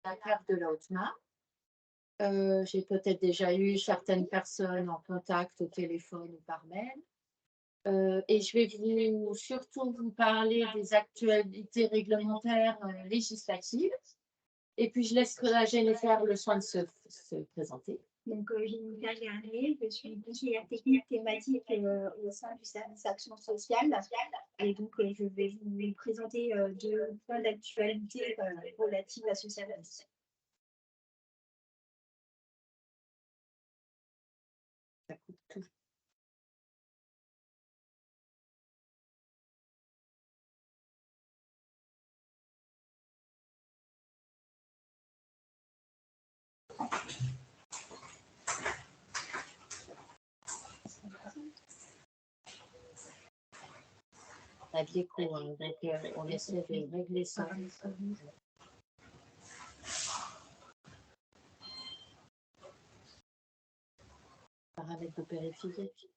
la carte de la Haute-Marne. J'ai peut-être déjà eu certaines personnes en contact au téléphone ou par mail. Et je vais surtout vous parler des actualités réglementaires, législatives et puis je laisserai Jennifer le soin de se présenter. Donc, Jennifer Garnier, je suis conseillère technique thématique au sein du service Action sociale. Et donc, je vais vous présenter deux points d'actualité relatives à ce service. Ça coupe tout. On a de l'écho, hein, donc on essaie de régler ça. Paramètres de périphérique.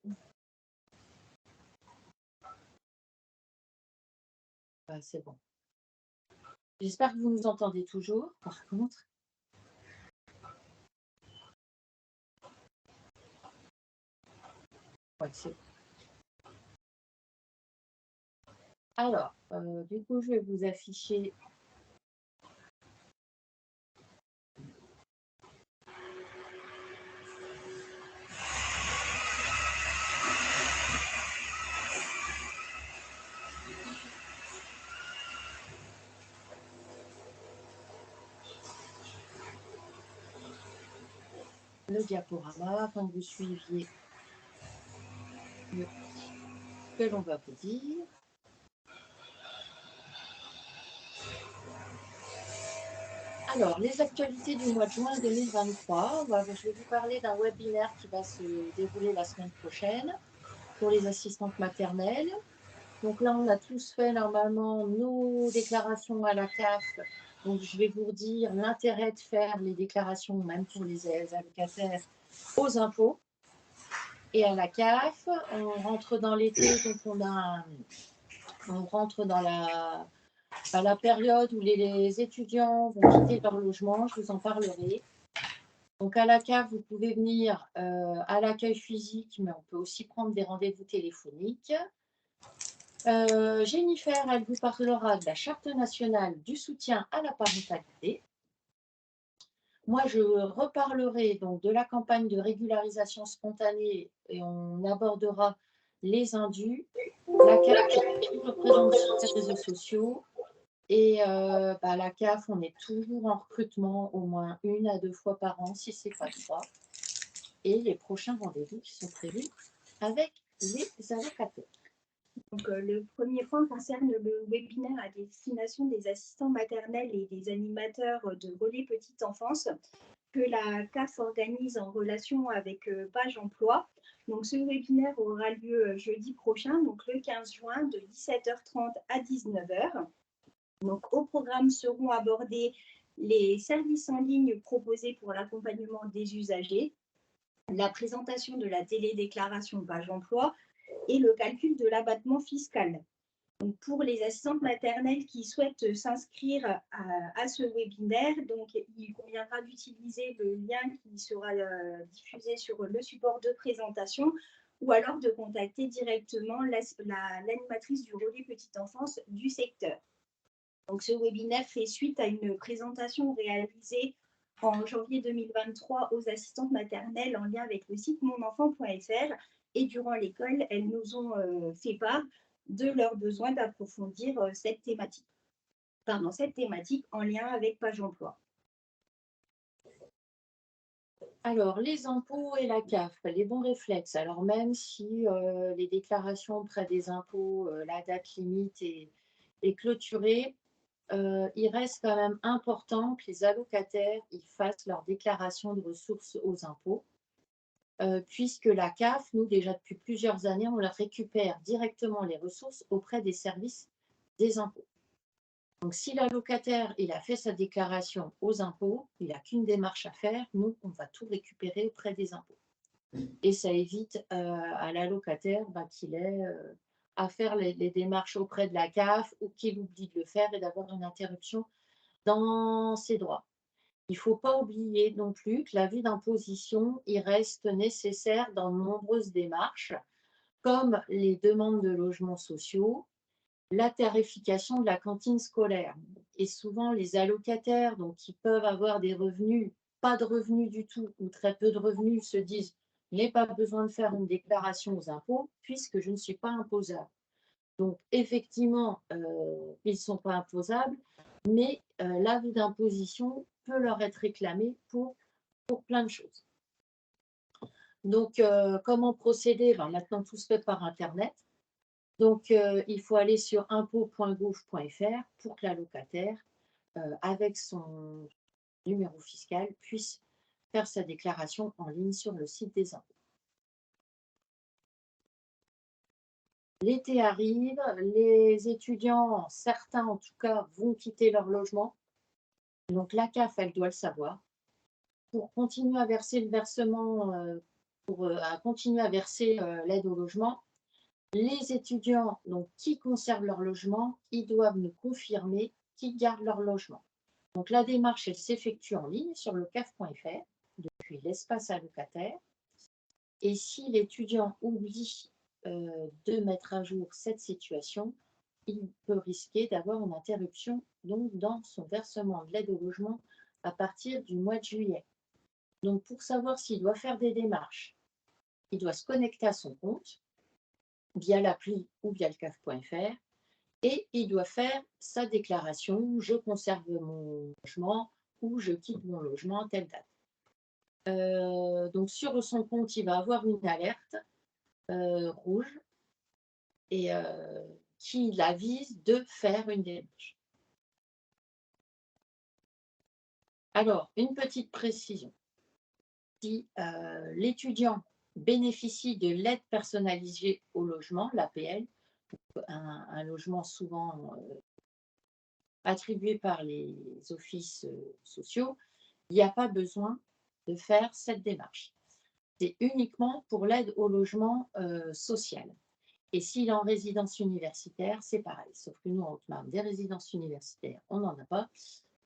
Ah, c'est bon. J'espère que vous nous entendez toujours, par contre. Ouais, c'est... Alors, du coup, je vais vous afficher le diaporama afin que vous suiviez ce que l'on va vous dire. Alors, les actualités du mois de juin 2023. Je vais vous parler d'un webinaire qui va se dérouler la semaine prochaine pour les assistantes maternelles. Donc là, on a tous fait normalement nos déclarations à la CAF. Donc, je vais vous dire l'intérêt de faire les déclarations, même pour les allocataires, aux impôts et à la CAF. On rentre dans l'été, donc on rentre dans la période où les étudiants vont quitter leur logement. Je vous en parlerai. Donc, à la CAF, vous pouvez venir à l'accueil physique, mais on peut aussi prendre des rendez-vous téléphoniques. Jennifer, elle vous parlera de la Charte nationale du soutien à la parentalité. Moi, je reparlerai donc de la campagne de régularisation spontanée et on abordera les indus, la CAF qui représente sur les réseaux sociaux. Et la CAF, on est toujours en recrutement au moins 1 à 2 fois par an, si ce n'est pas 3. Et les prochains rendez-vous qui sont prévus avec les allocataires. Donc, le premier point concerne le webinaire à destination des assistants maternels et des animateurs de relais petite enfance que la CAF organise en relation avec Page Emploi. Donc, ce webinaire aura lieu jeudi prochain, donc le 15 juin, de 17h30 à 19h. Donc, au programme seront abordés les services en ligne proposés pour l'accompagnement des usagers, la présentation de la télédéclaration Page Emploi et le calcul de l'abattement fiscal. Donc, pour les assistantes maternelles qui souhaitent s'inscrire à ce webinaire, donc, il conviendra d'utiliser le lien qui sera diffusé sur le support de présentation ou alors de contacter directement l'animatrice du relais petite enfance du secteur. Donc, ce webinaire fait suite à une présentation réalisée en janvier 2023 aux assistantes maternelles en lien avec le site monenfant.fr et durant l'école, elles nous ont fait part de leur besoin d'approfondir cette thématique en lien avec Page Emploi. Alors, les impôts et la CAF, les bons réflexes. Alors, même si les déclarations auprès des impôts, la date limite est clôturée, il reste quand même important que les allocataires ils fassent leur déclaration de ressources aux impôts, puisque la CAF, nous, déjà depuis plusieurs années, on leur récupère directement les ressources auprès des services des impôts. Donc, si l'allocataire il a fait sa déclaration aux impôts, il n'a qu'une démarche à faire. Nous, on va tout récupérer auprès des impôts. Et ça évite à l'allocataire qu'il ait à faire les démarches auprès de la CAF ou qu'il oublie de le faire et d'avoir une interruption dans ses droits. Il ne faut pas oublier non plus que l'avis d'imposition, il reste nécessaire dans de nombreuses démarches, comme les demandes de logements sociaux, la tarification de la cantine scolaire. Et souvent, les allocataires, donc, qui peuvent avoir des revenus, pas de revenus du tout ou très peu de revenus, se disent: je n'ai pas besoin de faire une déclaration aux impôts puisque je ne suis pas imposable. Donc, effectivement, ils ne sont pas imposables, mais l'avis d'imposition peut leur être réclamé pour plein de choses. Donc, comment procéder? Ben, maintenant, tout se fait par Internet. Donc, il faut aller sur impôts.gouv.fr pour que l'allocataire, avec son numéro fiscal, puisse faire sa déclaration en ligne sur le site des impôts. L'été arrive, les étudiants, certains en tout cas, vont quitter leur logement. Donc la CAF, elle doit le savoir. Pour continuer à verser le versement, à continuer à verser l'aide au logement, les étudiants donc, qui conservent leur logement, ils doivent nous confirmer qu'ils gardent leur logement. Donc la démarche, elle s'effectue en ligne sur le caf.fr depuis l'espace allocataire. Et si l'étudiant oublie de mettre à jour cette situation, il peut risquer d'avoir une interruption donc, dans son versement de l'aide au logement à partir du mois de juillet. Donc pour savoir s'il doit faire des démarches, il doit se connecter à son compte via l'appli ou via le caf.fr et il doit faire sa déclaration: je conserve mon logement ou je quitte mon logement à telle date. Donc sur son compte, il va avoir une alerte rouge et qui l'avise de faire une démarche. Alors, une petite précision. Si l'étudiant bénéficie de l'aide personnalisée au logement, l'APL, un logement souvent attribué par les offices sociaux, il n'y a pas besoin de faire cette démarche. C'est uniquement pour l'aide au logement social. Et s'il est en résidence universitaire, c'est pareil. Sauf que nous, en Haute-Marne, des résidences universitaires, on n'en a pas.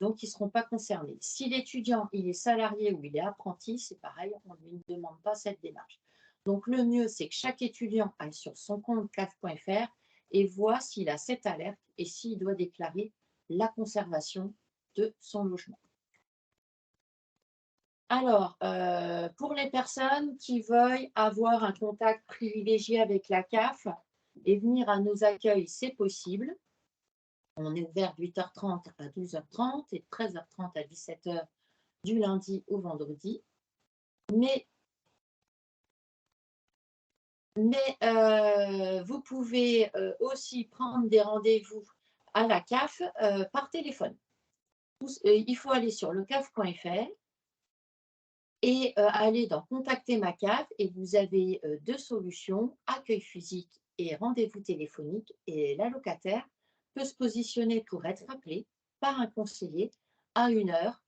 Donc, ils ne seront pas concernés. Si l'étudiant, il est salarié ou il est apprenti, c'est pareil, on ne lui demande pas cette démarche. Donc, le mieux, c'est que chaque étudiant aille sur son compte caf.fr et voit s'il a cette alerte et s'il doit déclarer la conservation de son logement. Alors, pour les personnes qui veuillent avoir un contact privilégié avec la CAF et venir à nos accueils, c'est possible. On est ouvert de 8h30 à 12h30 et de 13h30 à 17h du lundi au vendredi. Mais vous pouvez aussi prendre des rendez-vous à la CAF par téléphone. Il faut aller sur lecaf.fr et aller dans Contacter ma CAF et vous avez deux solutions, accueil physique et rendez-vous téléphonique. Et l'allocataire peut se positionner pour être appelé par un conseiller à une heure.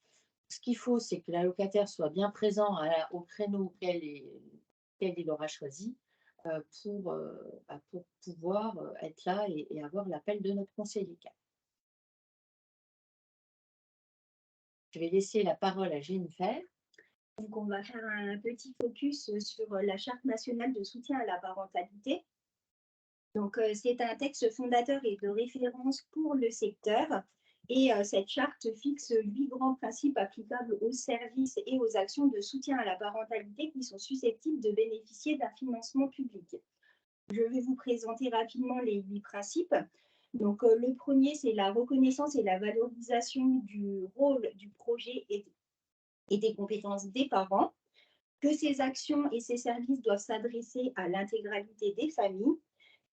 Ce qu'il faut, c'est que l'allocataire soit bien présent au créneau auquel il aura choisi pour pouvoir être là et avoir l'appel de notre conseiller CAF. Je vais laisser la parole à Jennifer. Donc, on va faire un petit focus sur la Charte nationale de soutien à la parentalité. Donc, c'est un texte fondateur et de référence pour le secteur. Et cette charte fixe 8 grands principes applicables aux services et aux actions de soutien à la parentalité qui sont susceptibles de bénéficier d'un financement public. Je vais vous présenter rapidement les 8 principes. Donc, le premier, c'est la reconnaissance et la valorisation du rôle du projet et des compétences des parents, que ces actions et ces services doivent s'adresser à l'intégralité des familles,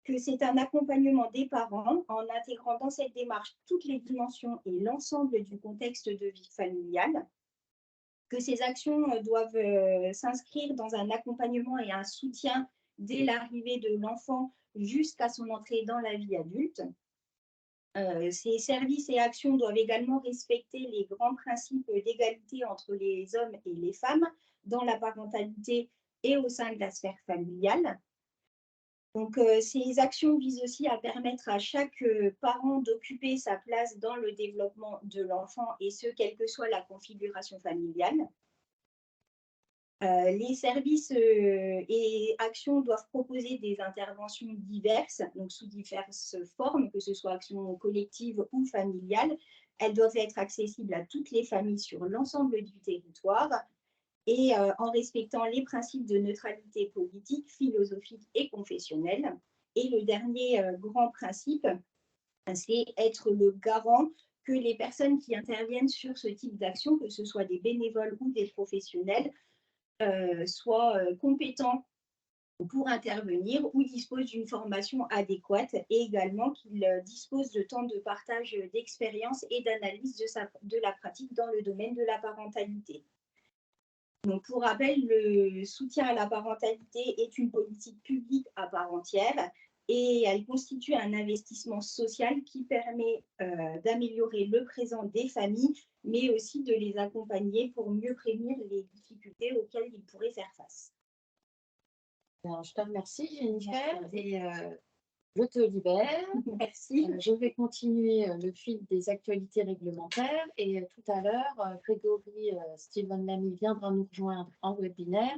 que c'est un accompagnement des parents en intégrant dans cette démarche toutes les dimensions et l'ensemble du contexte de vie familiale, que ces actions doivent s'inscrire dans un accompagnement et un soutien dès l'arrivée de l'enfant jusqu'à son entrée dans la vie adulte. Ces services et actions doivent également respecter les grands principes d'égalité entre les hommes et les femmes dans la parentalité et au sein de la sphère familiale. Donc, ces actions visent aussi à permettre à chaque parent d'occuper sa place dans le développement de l'enfant, et ce, quelle que soit la configuration familiale. Les services et actions doivent proposer des interventions diverses, donc sous diverses formes, que ce soit actions collectives ou familiales. Elles doivent être accessibles à toutes les familles sur l'ensemble du territoire, et en respectant les principes de neutralité politique, philosophique et confessionnelle. Et le dernier grand principe, c'est être le garant que les personnes qui interviennent sur ce type d'action, que ce soit des bénévoles ou des professionnels, soient compétents pour intervenir ou disposent d'une formation adéquate, et également qu'ils disposent de temps de partage d'expérience et d'analyse de la pratique dans le domaine de la parentalité. Donc, pour rappel, le soutien à la parentalité est une politique publique à part entière, et elle constitue un investissement social qui permet d'améliorer le présent des familles, mais aussi de les accompagner pour mieux prévenir les difficultés auxquelles ils pourraient faire face. Alors, je te remercie, Jennifer, et je te libère. Merci. Je vais continuer le fil des actualités réglementaires, et tout à l'heure, Grégory Steven Lamy viendra nous rejoindre en webinaire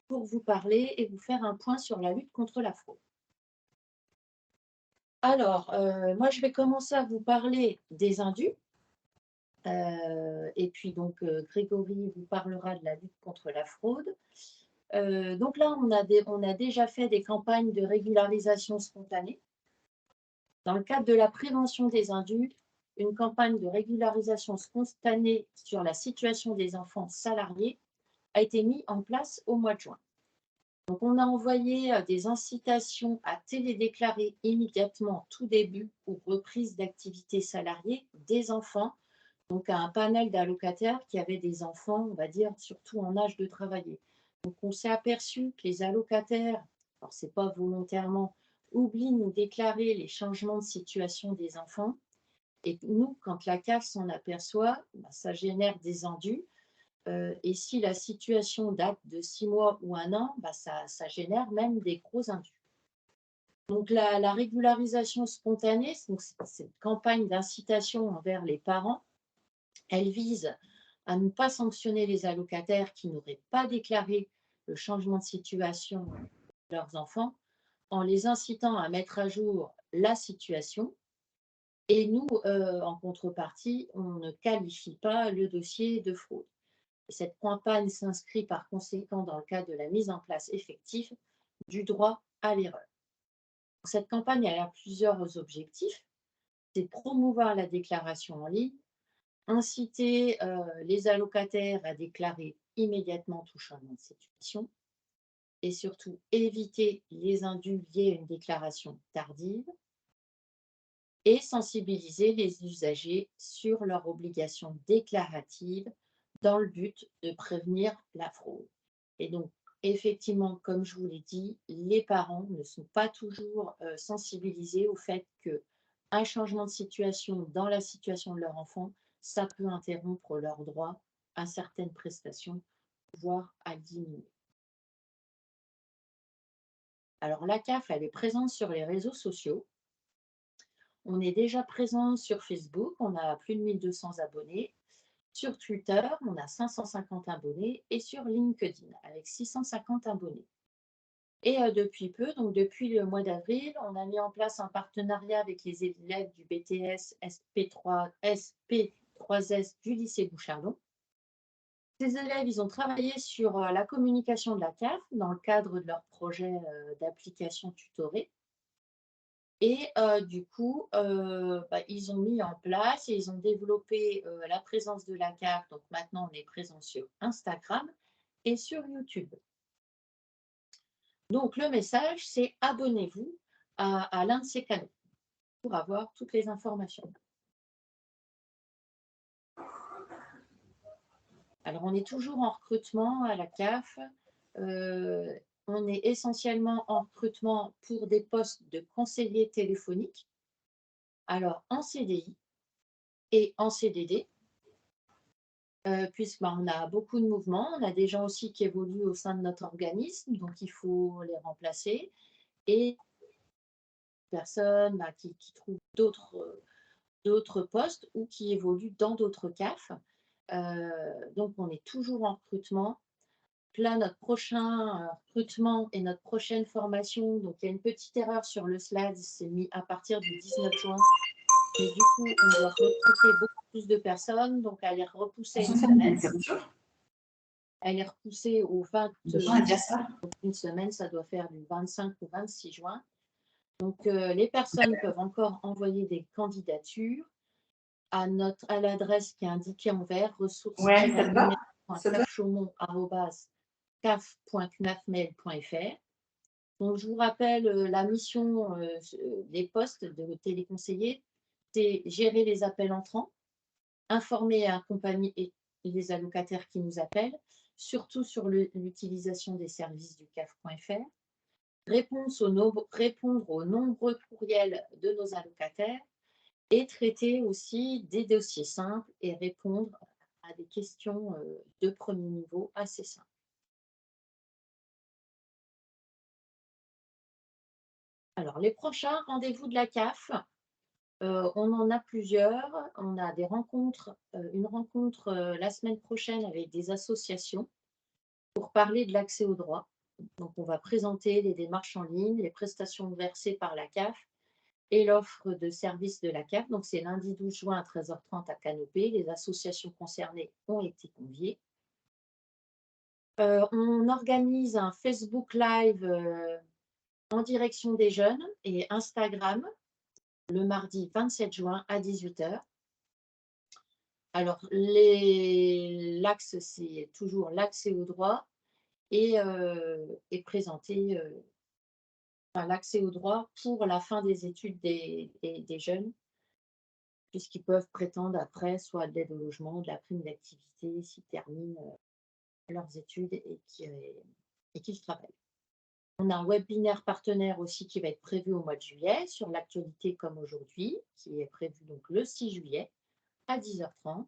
pour vous parler et vous faire un point sur la lutte contre la fraude. Alors, moi, je vais commencer à vous parler des indus. Et puis, donc, Grégory vous parlera de la lutte contre la fraude. Donc là, on a déjà fait des campagnes de régularisation spontanée. Dans le cadre de la prévention des indus, une campagne de régularisation spontanée sur la situation des enfants salariés a été mise en place au mois de juin. Donc, on a envoyé des incitations à télédéclarer immédiatement tout début ou reprise d'activité salariée des enfants, donc à un panel d'allocataires qui avaient des enfants, on va dire, surtout en âge de travailler. Donc, on s'est aperçu que les allocataires, alors ce n'est pas volontairement, oublient de nous déclarer les changements de situation des enfants. Et nous, quand la CAF s'en aperçoit, ça génère des indus. Et si la situation date de 6 mois ou 1 an, ça génère même des gros indus. Donc la régularisation spontanée, donc cette campagne d'incitation envers les parents, elle vise à ne pas sanctionner les allocataires qui n'auraient pas déclaré le changement de situation de leurs enfants, en les incitant à mettre à jour la situation. Et nous, en contrepartie, on ne qualifie pas le dossier de fraude. Et cette campagne s'inscrit par conséquent dans le cadre de la mise en place effective du droit à l'erreur. Cette campagne elle a plusieurs objectifs. C'est de promouvoir la déclaration en ligne, inciter les allocataires à déclarer immédiatement tout changement de situation, et surtout éviter les indus liés à une déclaration tardive, et sensibiliser les usagers sur leurs obligations déclaratives dans le but de prévenir la fraude. Et donc, effectivement, comme je vous l'ai dit, les parents ne sont pas toujours sensibilisés au fait qu'un changement de situation dans la situation de leur enfant, ça peut interrompre leur droit à certaines prestations, voire à diminuer. Alors, la CAF, elle est présente sur les réseaux sociaux. On est déjà présent sur Facebook, on a plus de 1200 abonnés. Sur Twitter, on a 550 abonnés, et sur LinkedIn avec 650 abonnés. Et depuis peu, donc depuis le mois d'avril, on a mis en place un partenariat avec les élèves du BTS SP3S du lycée Bouchardon. Ces élèves, ils ont travaillé sur la communication de la CAF dans le cadre de leur projet d'application tutorée. Et du coup, ils ont mis en place et ils ont développé la présence de la CAF. Donc maintenant, on est présent sur Instagram et sur YouTube. Donc le message, c'est abonnez-vous à l'un de ces canaux pour avoir toutes les informations. Alors on est toujours en recrutement à la CAF. On est essentiellement en recrutement pour des postes de conseiller téléphonique. Alors en CDI et en CDD, puisqu'on a beaucoup de mouvements. On a des gens aussi qui évoluent au sein de notre organisme, donc il faut les remplacer. Et personnes qui trouvent d'autres postes ou qui évoluent dans d'autres CAF. Donc, on est toujours en recrutement. Là, notre prochain recrutement et notre prochaine formation, donc il y a une petite erreur sur le slide, c'est mis à partir du 19 juin. Mais du coup, on doit recruter beaucoup plus de personnes, donc elle est repoussée une semaine. Elle est repoussée au 20. Donc une semaine, ça doit faire du 25 au 26 juin. Donc les personnes peuvent encore envoyer des candidatures à l'adresse qui est indiquée en vert, ressources.chaumont@caf.cnafmail.fr. Donc je vous rappelle la mission des postes de téléconseiller, c'est gérer les appels entrants, informer et accompagner les allocataires qui nous appellent, surtout sur l'utilisation des services du CAF.fr, répondre aux nombreux courriels de nos allocataires et traiter aussi des dossiers simples et répondre à des questions de premier niveau assez simples. Alors, les prochains rendez-vous de la CAF, on en a plusieurs. On a des rencontres, une rencontre la semaine prochaine avec des associations pour parler de l'accès aux droits. Donc, on va présenter les démarches en ligne, les prestations versées par la CAF et l'offre de services de la CAF. Donc, c'est lundi 12 juin à 13h30 à Canopée. Les associations concernées ont été conviées. On organise un Facebook Live en direction des jeunes et Instagram le mardi 27 juin à 18h. Alors, l'axe, c'est toujours l'accès au droit et présenter l'accès au droit pour la fin des études des jeunes, puisqu'ils peuvent prétendre après soit de l'aide au logement, de la prime d'activité, s'ils terminent leurs études et qu'ils travaillent. On a un webinaire partenaire aussi qui va être prévu au mois de juillet sur l'actualité comme aujourd'hui, qui est prévu donc le 6 juillet à 10h30.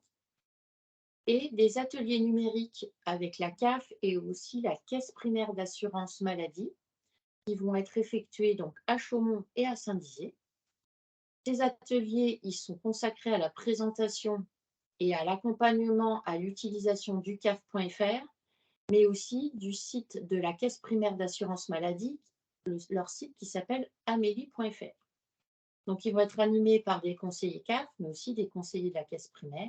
Et des ateliers numériques avec la CAF et aussi la Caisse primaire d'assurance maladie qui vont être effectués donc à Chaumont et à Saint-Dizier. Ces ateliers, ils sont consacrés à la présentation et à l'accompagnement à l'utilisation du CAF.fr, mais aussi du site de la Caisse primaire d'assurance maladie, leur site qui s'appelle amélie.fr. Donc, ils vont être animés par des conseillers CAF, mais aussi des conseillers de la Caisse primaire.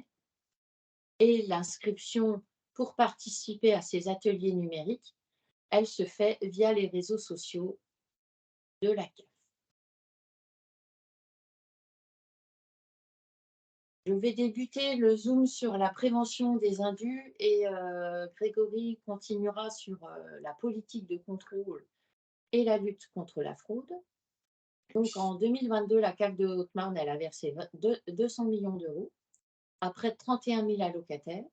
Et l'inscription pour participer à ces ateliers numériques, elle se fait via les réseaux sociaux de la CAF. Je vais débuter le Zoom sur la prévention des indus et Grégory continuera sur la politique de contrôle et la lutte contre la fraude. Donc en 2022, la CAF de Haute-Marne, elle a versé 200 millions d'euros à près de 31 000 allocataires.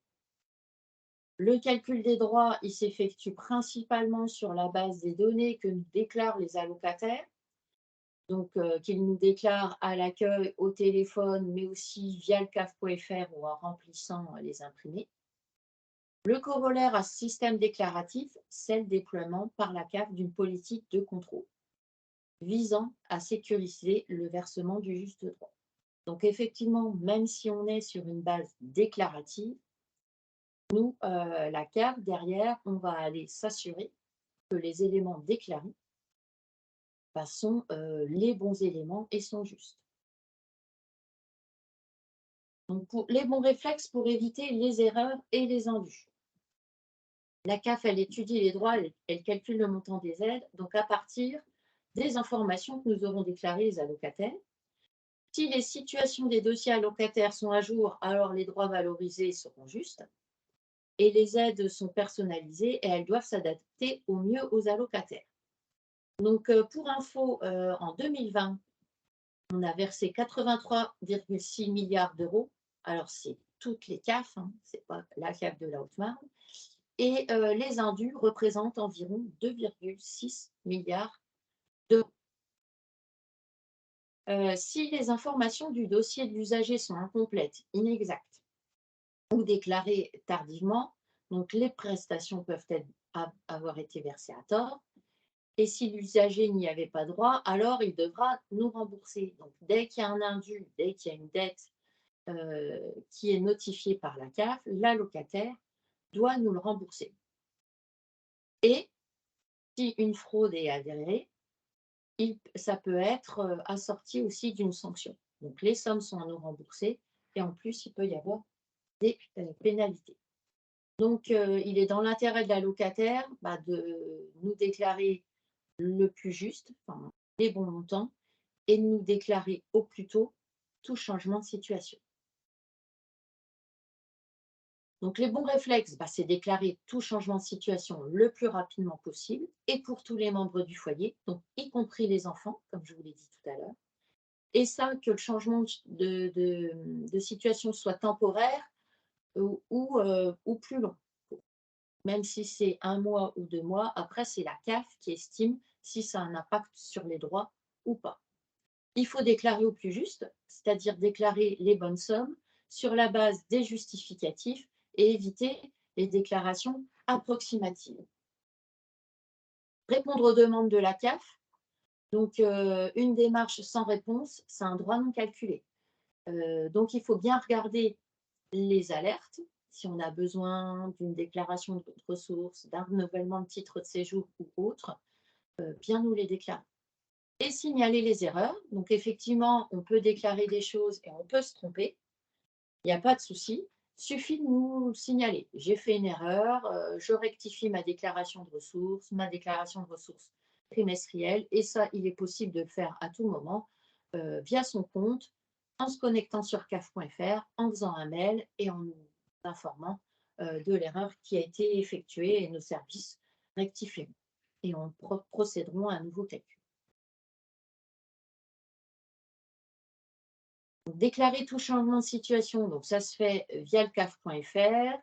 Le calcul des droits, il s'effectue principalement sur la base des données que nous déclarent les allocataires, donc qu'ils nous déclarent à l'accueil, au téléphone, mais aussi via le CAF.fr ou en remplissant les imprimés. Le corollaire à ce système déclaratif, c'est le déploiement par la CAF d'une politique de contrôle visant à sécuriser le versement du juste droit. Donc effectivement, même si on est sur une base déclarative, nous, la CAF, derrière, on va aller s'assurer que les éléments déclarés sont les bons éléments et sont justes. Donc, pour les bons réflexes pour éviter les erreurs et les indus. La CAF, elle étudie les droits, elle calcule le montant des aides, donc à partir des informations que nous aurons déclarées les allocataires. Si les situations des dossiers allocataires sont à jour, alors les droits valorisés seront justes et les aides sont personnalisées et elles doivent s'adapter au mieux aux allocataires. Donc, pour info, en 2020, on a versé 83,6 milliards d'euros. Alors, c'est toutes les CAF, hein, ce n'est pas la CAF de la Haute-Marne. Et les indus représentent environ 2,6 milliards d'euros. Si les informations du dossier de l'usager sont incomplètes, inexactes ou déclarées tardivement, donc les prestations peuvent avoir été versées à tort, Et si l'usager n'y avait pas droit, alors il devra nous rembourser. Donc, dès qu'il y a un indu, dès qu'il y a une dette qui est notifiée par la CAF, l'allocataire doit nous le rembourser. Et si une fraude est avérée, ça peut être assorti aussi d'une sanction. Donc, les sommes sont à nous rembourser et en plus, il peut y avoir des pénalités. Donc, il est dans l'intérêt de l'allocataire de nous déclarer le plus juste, enfin, les bons montants, et de nous déclarer au plus tôt tout changement de situation. Donc, les bons réflexes, c'est déclarer tout changement de situation le plus rapidement possible et pour tous les membres du foyer, donc y compris les enfants, comme je vous l'ai dit tout à l'heure. Et ça, que le changement de situation soit temporaire ou plus long. Même si c'est 1 mois ou 2 mois, après, c'est la CAF qui estime si ça a un impact sur les droits ou pas. Il faut déclarer au plus juste, c'est-à-dire déclarer les bonnes sommes sur la base des justificatifs et éviter les déclarations approximatives. Répondre aux demandes de la CAF, donc une démarche sans réponse, c'est un droit non calculé. Donc il faut bien regarder les alertes, si on a besoin d'une déclaration de ressources, d'un renouvellement de titre de séjour ou autre, bien nous les déclarer. Et signaler les erreurs. Donc effectivement, on peut déclarer des choses et on peut se tromper. Il n'y a pas de souci. Suffit de nous le signaler. J'ai fait une erreur, je rectifie ma déclaration de ressources, ma déclaration de ressources trimestrielle. Et ça, il est possible de le faire à tout moment via son compte, en se connectant sur caf.fr, en faisant un mail et en nous informant de l'erreur qui a été effectuée et nos services rectifieront. Et on procéderont à un nouveau calcul. Déclarer tout changement de situation, donc ça se fait via le caf.fr.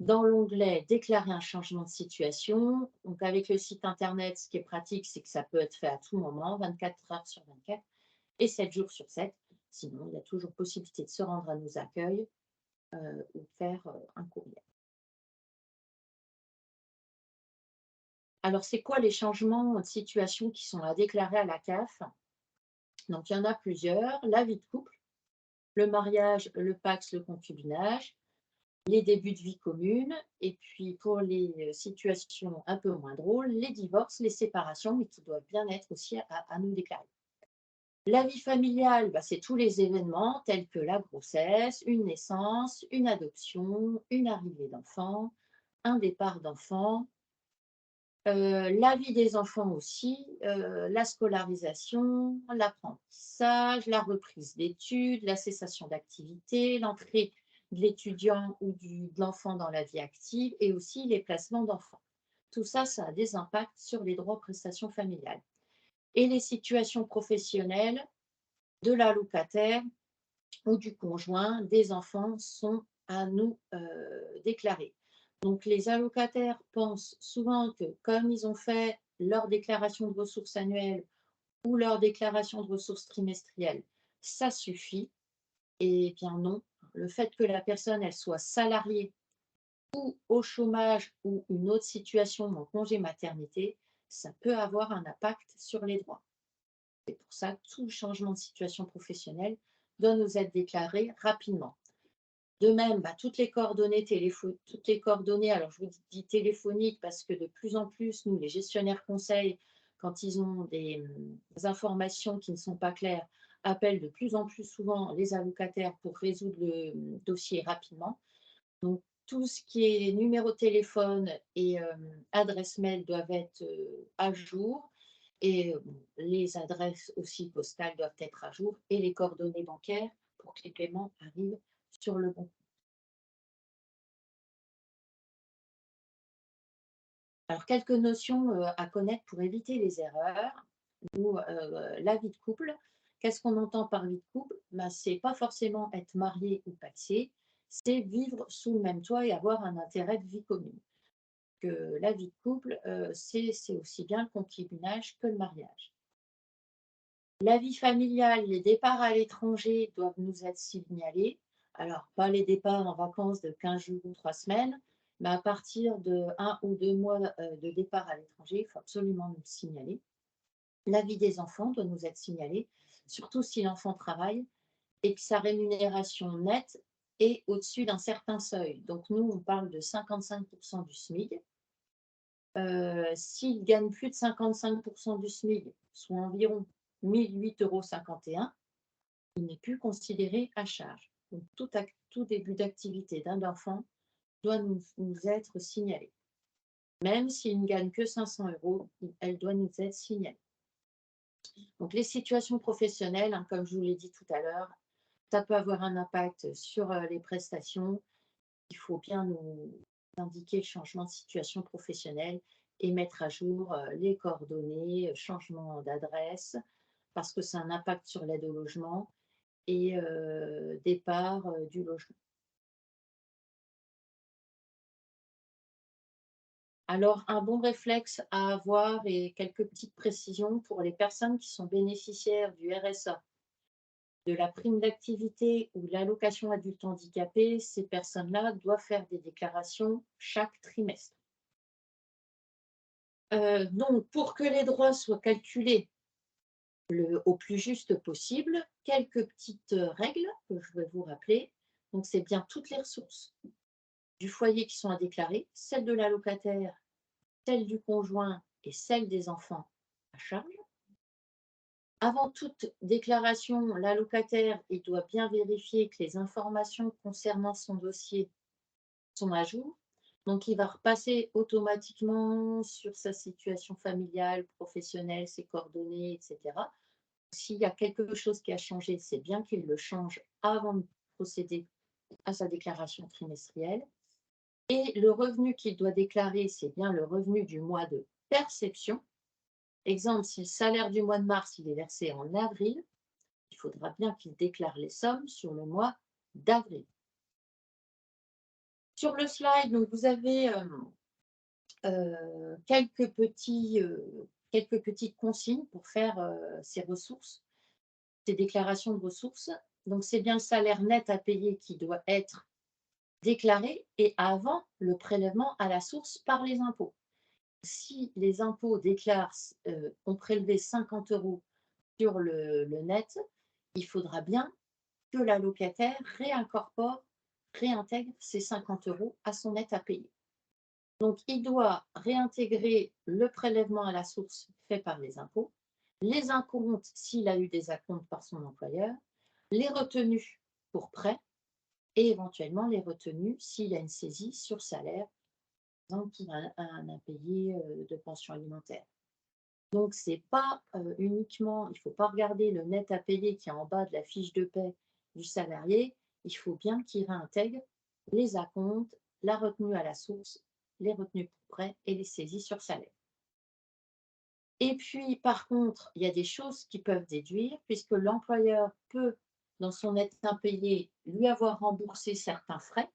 Dans l'onglet déclarer un changement de situation, donc avec le site internet, ce qui est pratique, c'est que ça peut être fait à tout moment, 24 heures sur 24 et 7 jours sur 7. Sinon, il y a toujours possibilité de se rendre à nos accueils ou faire un courriel. Alors, c'est quoi les changements de situation qui sont à déclarer à la CAF? Donc, il y en a plusieurs. La vie de couple, le mariage, le PACS, le concubinage, les débuts de vie commune, et puis pour les situations un peu moins drôles, les divorces, les séparations, mais qui doivent bien être aussi à nous déclarer. La vie familiale, c'est tous les événements tels que la grossesse, une naissance, une adoption, une arrivée d'enfant, un départ d'enfant. La vie des enfants aussi, la scolarisation, l'apprentissage, la reprise d'études, la cessation d'activité, l'entrée de l'étudiant ou de l'enfant dans la vie active et aussi les placements d'enfants. Tout ça, ça a des impacts sur les droits aux prestations familiales. Et les situations professionnelles de l'allocataire ou du conjoint des enfants sont à nous déclarer. Donc les allocataires pensent souvent que comme ils ont fait leur déclaration de ressources annuelles ou leur déclaration de ressources trimestrielles, ça suffit. Et bien non, le fait que la personne elle soit salariée ou au chômage ou une autre situation en congé maternité, ça peut avoir un impact sur les droits. C'est pour ça que tout changement de situation professionnelle doit nous être déclaré rapidement. De même, toutes les coordonnées alors je vous dis téléphoniques parce que de plus en plus, nous, les gestionnaires conseils, quand ils ont des informations qui ne sont pas claires, appellent de plus en plus souvent les allocataires pour résoudre le dossier rapidement. Donc, tout ce qui est numéro de téléphone et adresse mail doivent être à jour. Et les adresses aussi postales doivent être à jour et les coordonnées bancaires pour que les paiements arrivent sur le bon. Alors, quelques notions à connaître pour éviter les erreurs. Nous, la vie de couple. Qu'est-ce qu'on entend par vie de couple? C'est pas forcément être marié ou pacsé, c'est vivre sous le même toit et avoir un intérêt de vie commune. Que la vie de couple, c'est aussi bien le concubinage que le mariage. La vie familiale, les départs à l'étranger doivent nous être signalés. Alors, pas les départs en vacances de 15 jours ou 3 semaines, Mais à partir de 1 ou 2 mois de départ à l'étranger, il faut absolument nous le signaler. La vie des enfants doit nous être signalée, surtout si l'enfant travaille et que sa rémunération nette est au-dessus d'un certain seuil. Donc nous, on parle de 55% du SMIC. S'il gagne plus de 55% du SMIC, soit environ 1 008,51 €, il n'est plus considéré à charge. Donc tout début d'activité d'un enfant doit nous être signalé. Même s'il ne gagne que 500 €, elle doit nous être signalée. Donc les situations professionnelles, hein, comme je vous l'ai dit tout à l'heure, ça peut avoir un impact sur les prestations. Il faut bien nous indiquer le changement de situation professionnelle et mettre à jour les coordonnées, changement d'adresse, parce que ça a un impact sur l'aide au logement et départ du logement. Alors, un bon réflexe à avoir et quelques petites précisions pour les personnes qui sont bénéficiaires du RSA, de la prime d'activité ou de l'allocation adulte handicapé, ces personnes-là doivent faire des déclarations chaque trimestre. Donc, pour que les droits soient calculés au plus juste possible, quelques petites règles que je vais vous rappeler. Donc, c'est bien toutes les ressources du foyer qui sont à déclarer, celles de l'allocataire, celles du conjoint et celles des enfants à charge. Avant toute déclaration, l'allocataire, il doit bien vérifier que les informations concernant son dossier sont à jour. Donc, il va repasser automatiquement sur sa situation familiale, professionnelle, ses coordonnées, etc. S'il y a quelque chose qui a changé, c'est bien qu'il le change avant de procéder à sa déclaration trimestrielle. Et le revenu qu'il doit déclarer, c'est bien le revenu du mois de perception. Exemple, si le salaire du mois de mars, il est versé en avril, il faudra bien qu'il déclare les sommes sur le mois d'avril. Sur le slide, donc, vous avez quelques petites consignes pour faire ces ressources, ces déclarations de ressources. Donc, c'est bien le salaire net à payer qui doit être déclaré et avant le prélèvement à la source par les impôts. Si les impôts ont prélevé 50 € sur le net, il faudra bien que l'allocataire réintègre ces 50 € à son net à payer. Donc, il doit réintégrer le prélèvement à la source fait par les impôts, les acomptes s'il a eu des acomptes par son employeur, les retenues pour prêt et éventuellement les retenues s'il y a une saisie sur salaire, par exemple pour un impayé de pension alimentaire. Donc, c'est pas uniquement, il ne faut pas regarder le net à payer qui est en bas de la fiche de paie du salarié, il faut bien qu'il réintègre les acomptes, la retenue à la source, les retenues pour prêt et les saisies sur salaire. Et puis, par contre, il y a des choses qui peuvent déduire, puisque l'employeur peut, dans son net impayé, lui avoir remboursé certains frais.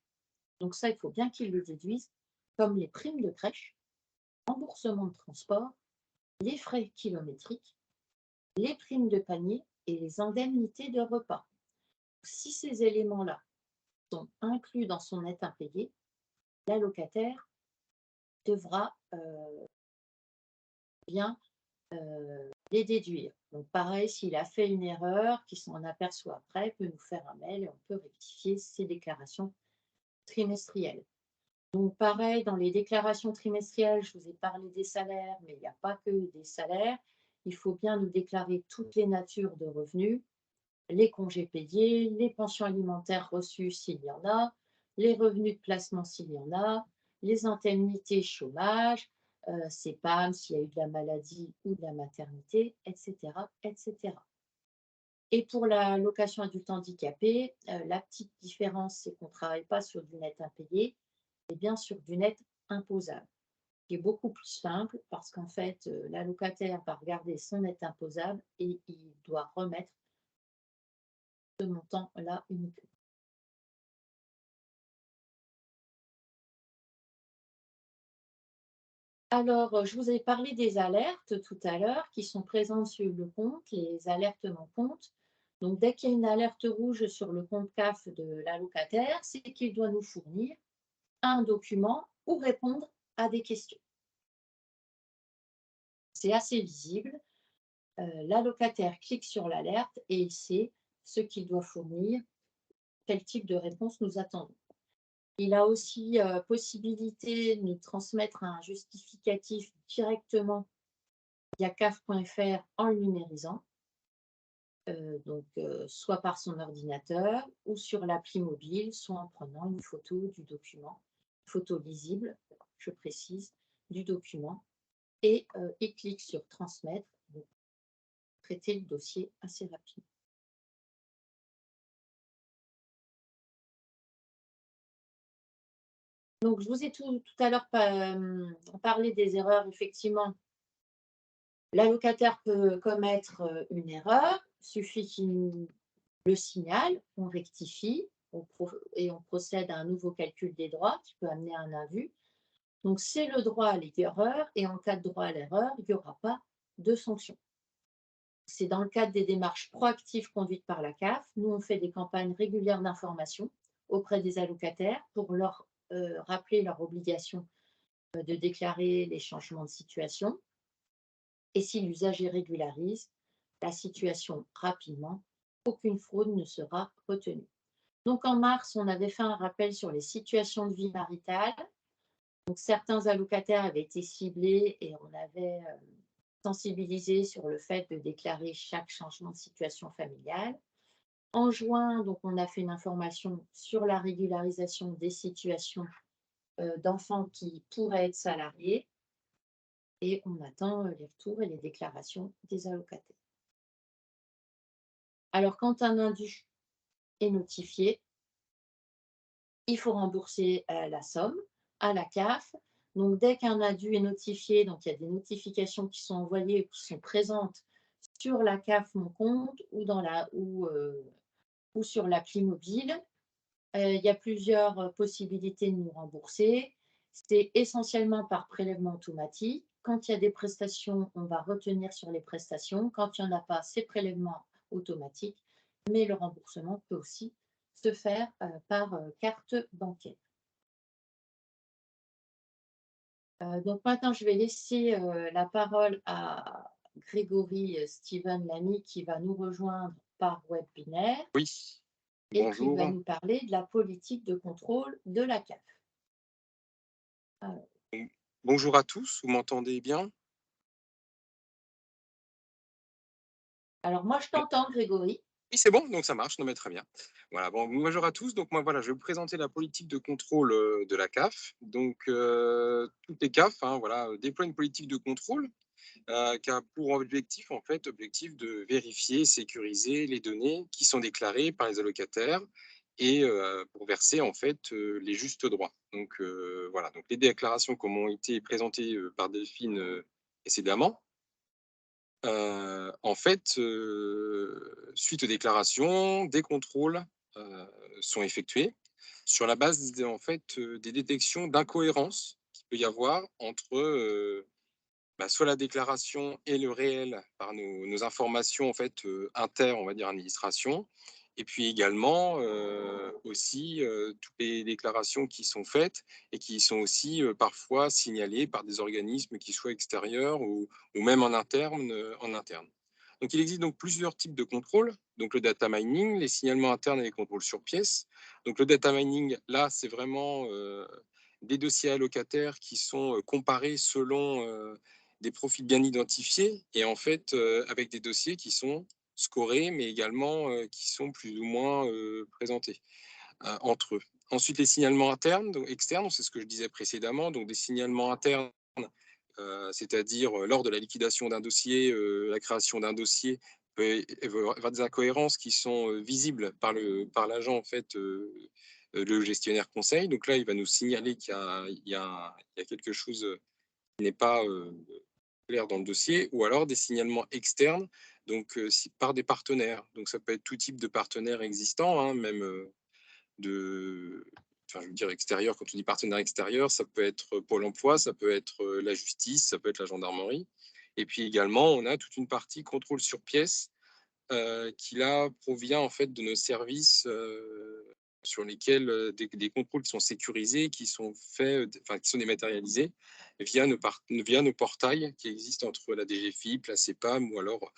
Donc ça, il faut bien qu'il le déduise, comme les primes de crèche, remboursement de transport, les frais kilométriques, les primes de panier et les indemnités de repas. Si ces éléments-là sont inclus dans son net impayé, l'allocataire devra bien les déduire. Donc pareil, s'il a fait une erreur, qu'il s'en aperçoit après, il peut nous faire un mail et on peut rectifier ses déclarations trimestrielles. Donc pareil, dans les déclarations trimestrielles, je vous ai parlé des salaires, mais il n'y a pas que des salaires. Il faut bien nous déclarer toutes les natures de revenus, les congés payés, les pensions alimentaires reçues s'il y en a, les revenus de placement s'il y en a, les indemnités chômage, CPAM s'il y a eu de la maladie ou de la maternité, etc., etc. Et pour la location adulte handicapé, la petite différence, c'est qu'on ne travaille pas sur du net impayé, mais bien sur du net imposable, qui est beaucoup plus simple parce qu'en fait, l'allocataire va regarder son net imposable et il doit remettre ce montant-là uniquement. Alors, je vous ai parlé des alertes tout à l'heure qui sont présentes sur le compte, les alertes mon compte. Donc, dès qu'il y a une alerte rouge sur le compte CAF de l'allocataire, c'est qu'il doit nous fournir un document ou répondre à des questions. C'est assez visible. L'allocataire clique sur l'alerte et il sait ce qu'il doit fournir, quel type de réponse nous attendons. Il a aussi possibilité de nous transmettre un justificatif directement via caf.fr en le numérisant, soit par son ordinateur ou sur l'appli mobile, soit en prenant une photo du document, une photo lisible, je précise, du document, et il clique sur transmettre pour traiter le dossier assez rapidement. Donc, je vous ai tout à l'heure parlé des erreurs. Effectivement, l'allocataire peut commettre une erreur, il suffit qu'il nous le signale, on rectifie et on procède à un nouveau calcul des droits qui peut amener à un invu. Donc, c'est le droit à l'erreur et en cas de droit à l'erreur, il n'y aura pas de sanction. C'est dans le cadre des démarches proactives conduites par la CAF. Nous, on fait des campagnes régulières d'information auprès des allocataires pour leur rappeler leur obligation de déclarer les changements de situation. Et si l'usager régularise la situation rapidement, aucune fraude ne sera retenue. Donc en mars, on avait fait un rappel sur les situations de vie maritale. Donc certains allocataires avaient été ciblés et on avait sensibilisé sur le fait de déclarer chaque changement de situation familiale. En juin, donc, on a fait une information sur la régularisation des situations d'enfants qui pourraient être salariés et on attend les retours et les déclarations des allocataires. Alors, quand un indu est notifié, il faut rembourser la somme à la CAF. Donc, dès qu'un indu est notifié, donc il y a des notifications qui sont envoyées ou qui sont présentes sur la CAF Mon Compte ou sur l'appli mobile. Il y a plusieurs possibilités de nous rembourser. C'est essentiellement par prélèvement automatique. Quand il y a des prestations, on va retenir sur les prestations. Quand il n'y en a pas, c'est prélèvement automatique. Mais le remboursement peut aussi se faire par carte bancaire. Donc maintenant, je vais laisser la parole à Grégory Steven Lamy qui va nous rejoindre par webinaire Oui, et qui va bonjour. nous parler de la politique de contrôle de la CAF. Alors, Bonjour à tous, vous m'entendez bien? alors moi, je t'entends, Grégory. Oui, c'est bon, donc ça marche, non mais très bien. Voilà, bon, bonjour à tous. Donc moi, voilà, je vais vous présenter la politique de contrôle de la CAF. Donc toutes les CAF, hein, voilà, déploient une politique de contrôle qui a pour objectif, en fait, objectif de vérifier, sécuriser les données qui sont déclarées par les allocataires et pour verser en fait les justes droits. Donc voilà, donc les déclarations comme ont été présentées par Delphine précédemment. En fait, suite aux déclarations, des contrôles sont effectués sur la base en fait, des détections d'incohérences qu'il peut y avoir entre soit la déclaration et le réel par nos informations en fait inter, on va dire administration, et puis également aussi toutes les déclarations qui sont faites et qui sont aussi parfois signalées par des organismes qui soient extérieurs ou même en interne, Donc il existe donc plusieurs types de contrôles, donc le data mining, les signalements internes et les contrôles sur pièces. Donc le data mining, là, c'est vraiment des dossiers allocataires qui sont comparés selon des profils bien identifiés et en fait avec des dossiers qui sont scorés mais également qui sont plus ou moins présentés entre eux. Ensuite, les signalements internes, donc externes, c'est ce que je disais précédemment, donc des signalements internes, c'est-à-dire lors de la liquidation d'un dossier, la création d'un dossier, peut y avoir des incohérences qui sont visibles par l'agent en fait, le gestionnaire conseil. Donc là, il va nous signaler qu'il y a quelque chose qui n'est pas clair dans le dossier, ou alors des signalements externes, donc par des partenaires. Donc ça peut être tout type de partenaires existants, hein, même enfin je veux dire extérieur, quand on dit partenaire extérieur, ça peut être Pôle emploi, ça peut être la justice, ça peut être la gendarmerie. Et puis également, on a toute une partie contrôle sur pièces qui là provient en fait de nos services sur lesquels des contrôles qui sont sécurisés, qui sont faits, qui sont dématérialisés via nos portails qui existent entre la DGFiP, la CEPAM ou alors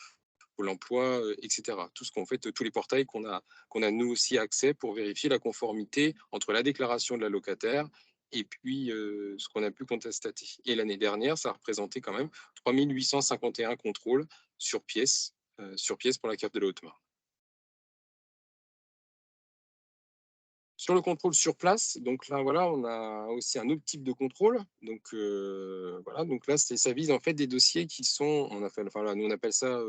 Pôle emploi, etc. Tout ce qu'en fait, tous les portails qu'on a nous aussi accès pour vérifier la conformité entre la déclaration de la locataire et puis ce qu'on a pu constater. Et l'année dernière, ça a représenté quand même 3 851 contrôles sur pièce pour la CAF de la Haute-Marne. Sur le contrôle sur place, donc là, voilà, on a aussi un autre type de contrôle. Donc, voilà, donc là, ça vise en fait des dossiers qui sont, nous on appelle ça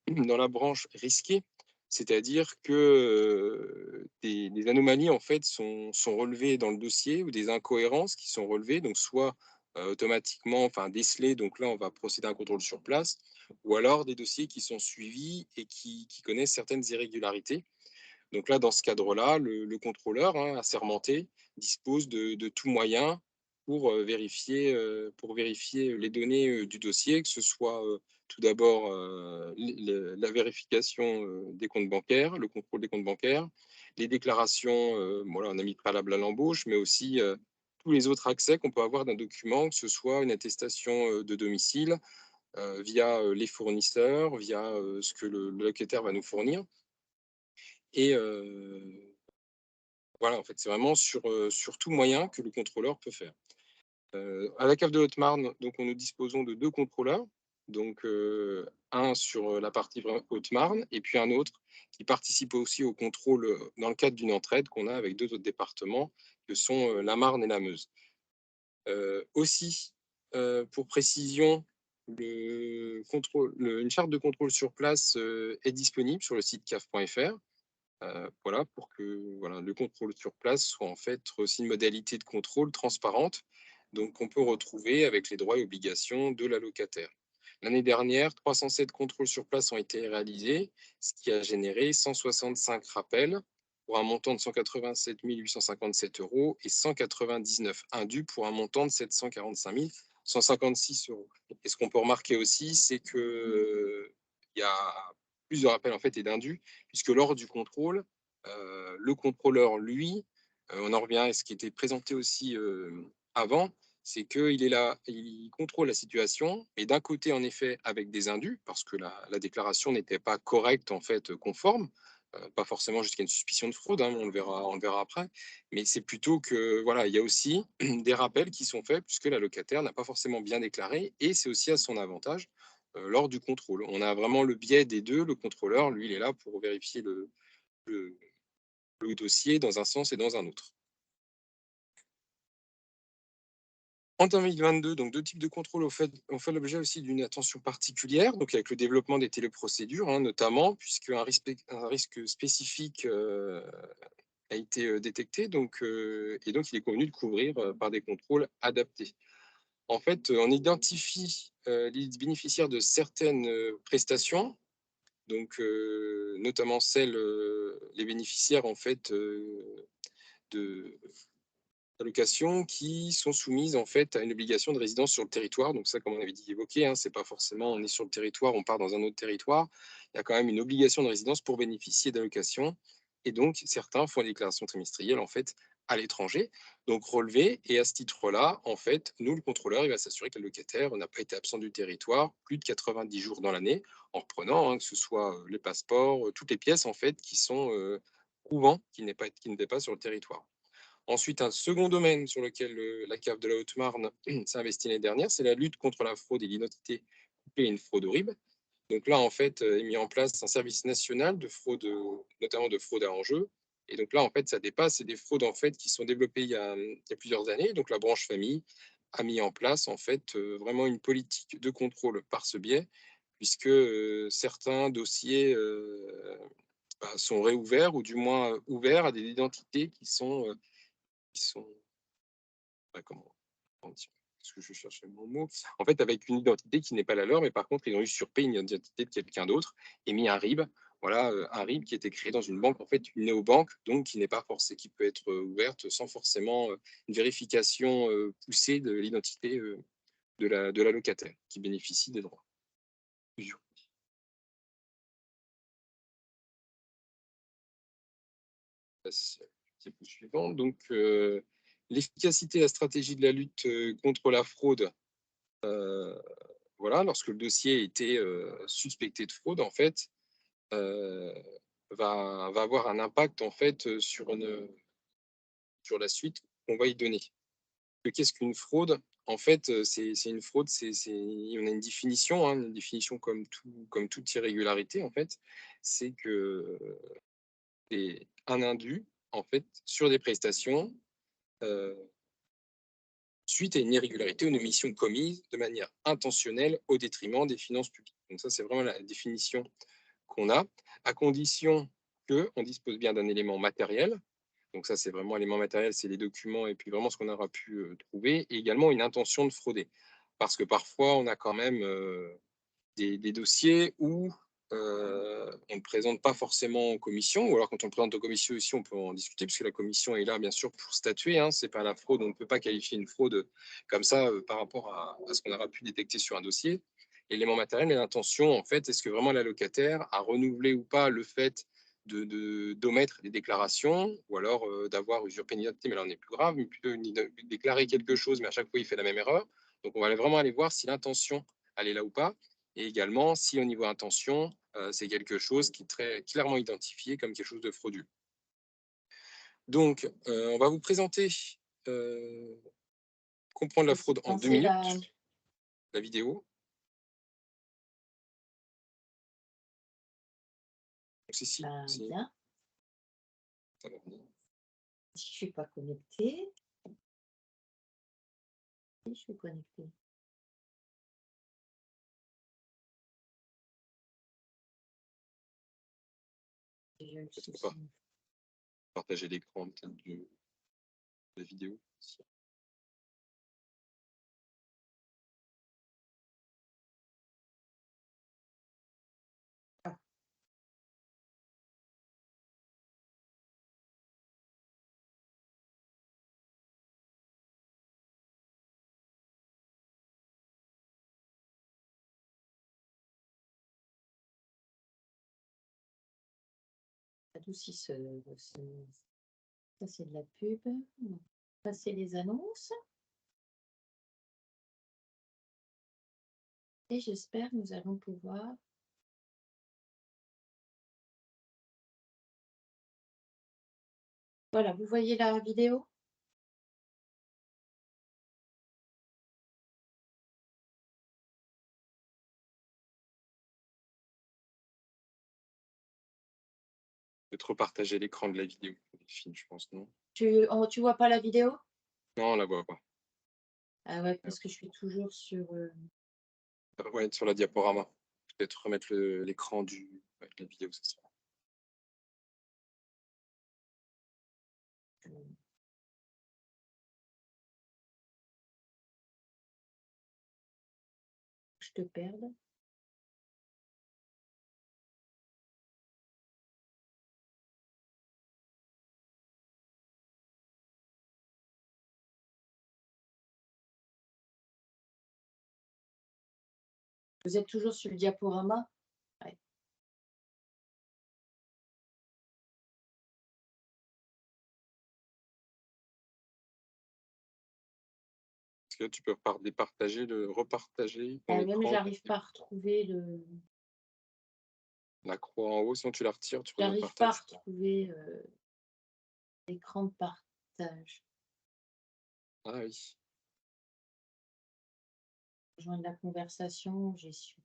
dans la branche risquée, c'est-à-dire que des anomalies en fait sont relevées dans le dossier ou des incohérences qui sont relevées, donc soit automatiquement, décelées, donc là, on va procéder à un contrôle sur place, ou alors des dossiers qui sont suivis et qui connaissent certaines irrégularités. Donc là, dans ce cadre-là, le contrôleur assermenté dispose de tout moyen pour vérifier les données du dossier, que ce soit tout d'abord la vérification des comptes bancaires, le contrôle des comptes bancaires, les déclarations, voilà, on a mis préalable à l'embauche, mais aussi tous les autres accès qu'on peut avoir d'un document, que ce soit une attestation de domicile, via les fournisseurs, via ce que le locataire va nous fournir. Et voilà, en fait, c'est vraiment sur tout moyen que le contrôleur peut faire. À la CAF de Haute-Marne, donc nous disposons de 2 contrôleurs, donc un sur la partie Haute-Marne et puis un autre qui participe aussi au contrôle dans le cadre d'une entraide qu'on a avec 2 autres départements que sont la Marne et la Meuse. Aussi, pour précision, une charte de contrôle sur place est disponible sur le site caf.fr. Voilà, pour que le contrôle sur place soit en fait aussi une modalité de contrôle transparente, donc on peut retrouver avec les droits et obligations de la locataire. L'année dernière, 307 contrôles sur place ont été réalisés, ce qui a généré 165 rappels pour un montant de 187 857 € et 199 indus pour un montant de 745 156 €. Et ce qu'on peut remarquer aussi, c'est que il y a plus de rappels en fait et d'indus, puisque lors du contrôle, le contrôleur, lui, on en revient à ce qui était présenté aussi avant, c'est qu'il est là, il contrôle la situation, et d'un côté, en effet, avec des indus, parce que la déclaration n'était pas correcte, en fait, conforme, pas forcément jusqu'à une suspicion de fraude, on le verra après, mais c'est plutôt que, voilà, il y a aussi des rappels qui sont faits, puisque la locataire n'a pas forcément bien déclaré, et c'est aussi à son avantage lors du contrôle. On a vraiment le biais des deux, le contrôleur, lui, il est là pour vérifier le dossier dans un sens et dans un autre. En 2022, donc 2 types de contrôles ont fait l'objet aussi d'une attention particulière, donc avec le développement des téléprocédures, notamment, puisqu'un risque spécifique a été détecté, donc il est convenu de couvrir par des contrôles adaptés. En fait, on identifie les bénéficiaires de certaines prestations, donc notamment les bénéficiaires en fait de allocations qui sont soumises en fait à une obligation de résidence sur le territoire. Donc ça, comme on avait dit évoqué, c'est pas forcément on est sur le territoire, on part dans un autre territoire. Il y a quand même une obligation de résidence pour bénéficier d'allocations. Et donc certains font des déclarations trimestrielles en fait à l'étranger, donc relevées. Et à ce titre-là, en fait, nous, le contrôleur, il va s'assurer que le locataire n'a pas été absent du territoire plus de 90 jours dans l'année, en reprenant que ce soit les passeports, toutes les pièces en fait qui sont prouvant qu'il n'était pas sur le territoire. Ensuite, un second domaine sur lequel la CAF de la Haute-Marne s'est investie l'année dernière, c'est la lutte contre la fraude et l'identité coupée et une fraude horrible. Donc là, en fait, est mis en place un service national de fraude, notamment de fraude à enjeu. Et donc là, en fait, ça dépasse des fraudes en fait qui sont développées il y a plusieurs années. Donc la branche famille a mis en place en fait vraiment une politique de contrôle par ce biais, puisque certains dossiers sont réouverts ou du moins ouverts à des identités qui sont comment dire, parce que je cherchais mon mot, en fait, avec une identité qui n'est pas la leur, mais par contre, ils ont usurpé une identité de quelqu'un d'autre et mis un RIB. Voilà, un RIB qui était créé dans une banque, en fait, une néobanque, donc qui n'est pas forcée, qui peut être ouverte sans forcément une vérification poussée de l'identité de la locataire qui bénéficie des droits. diapo suivante. Donc, l'efficacité et la stratégie de la lutte contre la fraude, voilà, lorsque le dossier était suspecté de fraude, en fait, va avoir un impact en fait sur la suite qu'on va y donner. Qu'est-ce qu'une fraude? En fait, c'est une fraude, on a une définition, hein, une définition comme toute irrégularité, en fait, c'est que c'est un indu, en fait, sur des prestations suite à une irrégularité ou une omission commise de manière intentionnelle au détriment des finances publiques. Donc ça, c'est vraiment la définition qu'on a, à condition qu'on dispose bien d'un élément matériel. Donc ça, c'est vraiment l'élément matériel, c'est les documents et puis vraiment ce qu'on aura pu trouver, et également une intention de frauder. Parce que parfois, on a quand même des dossiers où on ne présente pas forcément en commission, ou alors quand on le présente en commission aussi, on peut en discuter, puisque la commission est là, bien sûr, pour statuer. Hein, c'est pas la fraude, on ne peut pas qualifier une fraude comme ça par rapport à ce qu'on aura pu détecter sur un dossier. L'élément matériel, mais l'intention, en fait, est-ce que vraiment l'allocataire a renouvelé ou pas le fait d'omettre des déclarations, ou alors d'avoir usurpé une identité, mais là on est plus grave, mais plutôt déclarer quelque chose, mais à chaque fois il fait la même erreur. Donc on va vraiment aller voir si l'intention elle est là ou pas, et également si au niveau intention, c'est quelque chose qui est très clairement identifié comme quelque chose de frauduleux. Donc on va vous présenter comprendre la fraude en 2 minutes, la vidéo. Donc c'est ici. Bien. Ça va venir. Je ne suis pas connectée. Je suis connectée. Je ne peux pas partager l'écran peut-être de la vidéo. Adoucisseur. Ça, c'est de la pub. Ça, c'est les annonces. Et j'espère que nous allons pouvoir... Voilà, vous voyez la vidéo? Peut-être repartager l'écran de la vidéo, je pense, non? Tu vois pas la vidéo? Non, on la voit pas. Ah ouais, parce que je suis toujours sur... Ouais, sur la diaporama. Peut-être remettre l'écran de la vidéo, ça sera. Je te perde. Vous êtes toujours sur le diaporama? Ouais. Est-ce que tu peux départager, repartager ton Ah ouais, mais écran? j'arrive pas à retrouver le... La croix en haut, sinon tu la retires, tu J'arrive pas à repartages. retrouver l'écran de partage. Ah oui. Rejoindre la conversation, j'y suis.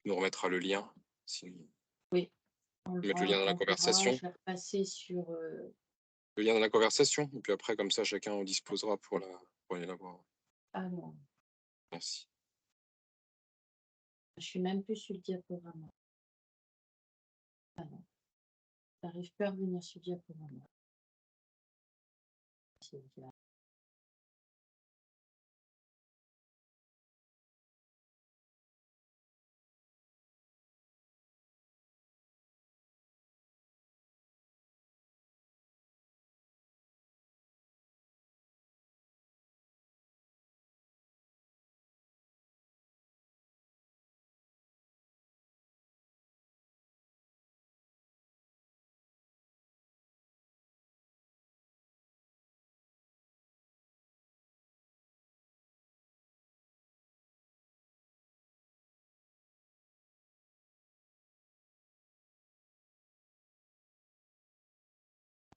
Tu nous remettras le lien. Sinon, Oui. On le mettre le lien dans la verra, conversation. je vais repasser sur... Le lien dans la conversation. Et puis après, comme ça, chacun en disposera pour aller la voir. Ah non, Merci. je suis même plus sur le diaporama. Ah non. J'arrive pas à revenir sur le diaporama.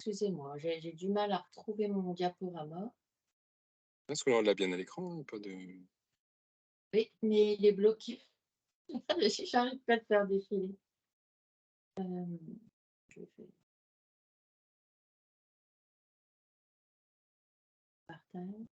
Excusez-moi, j'ai du mal à retrouver mon diaporama. Est-ce qu'on l'a bien à l'écran? Pas de... Oui, mais il est bloqué. J'arrive pas à le faire défiler. Je fais partage.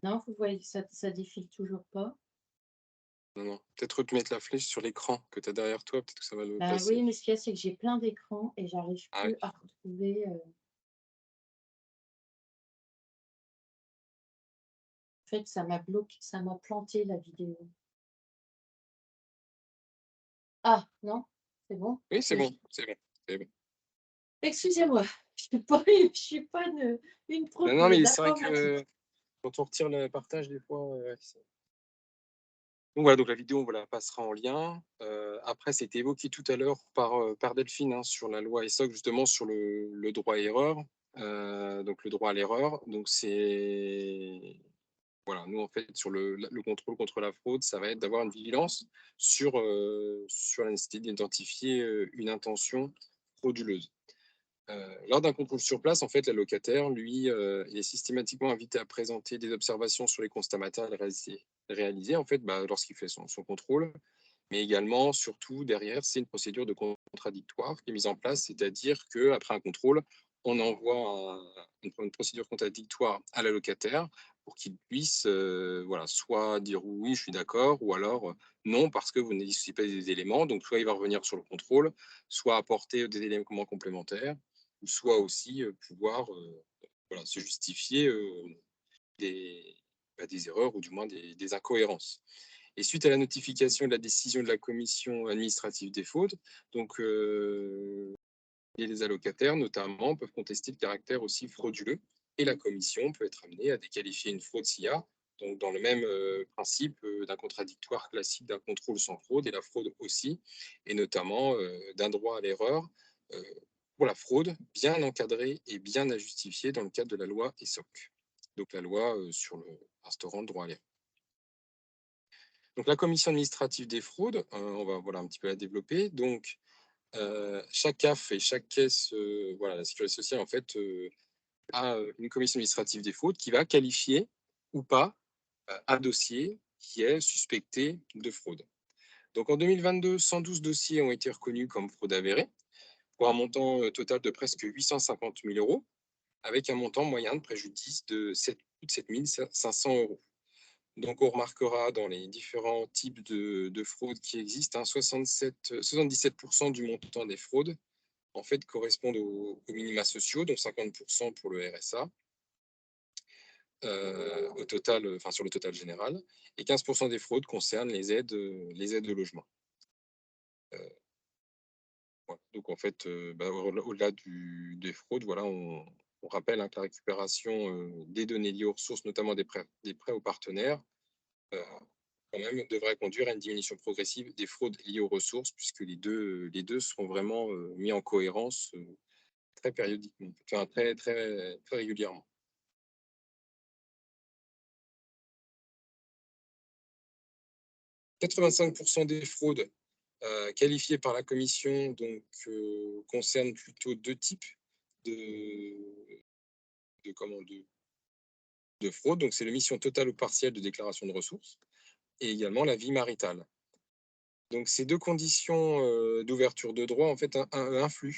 Non, vous voyez que ça défile toujours pas? Non, non. Peut-être te mettre la flèche sur l'écran que tu as derrière toi, peut-être que ça va le Bah placer. oui, mais ce qu'il y a, c'est que j'ai plein d'écrans et j'arrive Ah oui. plus à retrouver. En fait, ça m'a bloqué, ça m'a planté la vidéo. Ah non, c'est bon? Oui, c'est C'est bon, c'est bon, c'est bon. Excusez-moi, je suis pas une pro Non, non, de mais c'est vrai d'informatique. que quand on retire le partage, des fois, ouais, donc voilà, donc la vidéo, on la passera en lien. Après, c'était évoqué tout à l'heure par Delphine, hein, sur la loi ESSOC, justement sur le droit à erreur, donc le droit à l'erreur. Donc c'est... Voilà, nous, en fait, sur le contrôle contre la fraude, ça va être d'avoir une vigilance sur la nécessité d'identifier une intention frauduleuse. Lors d'un contrôle sur place, en fait, l'allocataire, lui, il est systématiquement invité à présenter des observations sur les constats matériels réalisés, en fait, lorsqu'il fait son contrôle. Mais également, surtout, derrière, c'est une procédure de contradictoire qui est mise en place, c'est-à-dire qu'après un contrôle, on envoie une procédure contradictoire à l'allocataire pour qu'il puisse voilà, soit dire oui, je suis d'accord, ou alors non, parce que vous ne disposez pas des éléments. Donc, soit il va revenir sur le contrôle, soit apporter des éléments complémentaires, ou soit aussi pouvoir voilà, se justifier des, des erreurs ou du moins des incohérences. Et suite à la notification de la décision de la commission administrative des fraudes, donc les allocataires notamment peuvent contester le caractère aussi frauduleux et la commission peut être amenée à déqualifier une fraude SIA, donc dans le même principe d'un contradictoire classique d'un contrôle sans fraude et la fraude aussi, et notamment d'un droit à l'erreur pour la fraude bien encadrée et bien à justifier dans le cadre de la loi ESSOC, donc la loi sur le instaurant le droit à l'erreur. Donc, la commission administrative des fraudes, on va voilà, un petit peu la développer. Donc, chaque CAF et chaque caisse, voilà, la sécurité sociale, en fait, a une commission administrative des fraudes qui va qualifier ou pas un dossier qui est suspecté de fraude. Donc, en 2022, 112 dossiers ont été reconnus comme fraude avérée pour un montant total de presque 850 000 euros, avec un montant moyen de préjudice de plus de 7 500 euros. Donc, on remarquera dans les différents types de fraudes qui existent, 77% du montant des fraudes en fait, correspondent aux minima sociaux, dont 50% pour le RSA, au total, enfin, sur le total général, et 15% des fraudes concernent les aides au logement. Voilà. Donc, en fait, au-delà des fraudes, voilà, on rappelle que la récupération des données liées aux ressources, notamment des prêts aux partenaires, quand même, devrait conduire à une diminution progressive des fraudes liées aux ressources, puisque les deux seront vraiment mis en cohérence très périodiquement, enfin, très régulièrement. « 85% des fraudes qualifiées par la commission donc, concernent plutôt deux types de, de fraude. Donc, c'est l'émission totale ou partielle de déclaration de ressources et également la vie maritale. Donc, ces deux conditions d'ouverture de droit en fait, influent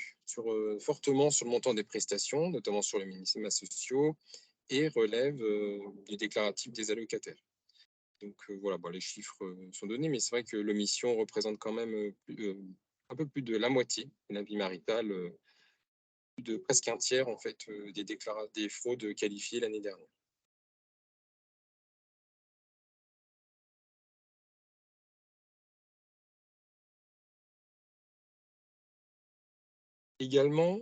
fortement sur le montant des prestations, notamment sur les minima sociaux, et relèvent du déclaratif des allocataires. Donc, voilà, les chiffres sont donnés, mais c'est vrai que l'omission représente quand même un peu plus de la moitié de la vie maritale, plus de presque un tiers en fait, des fraudes qualifiées l'année dernière. Également,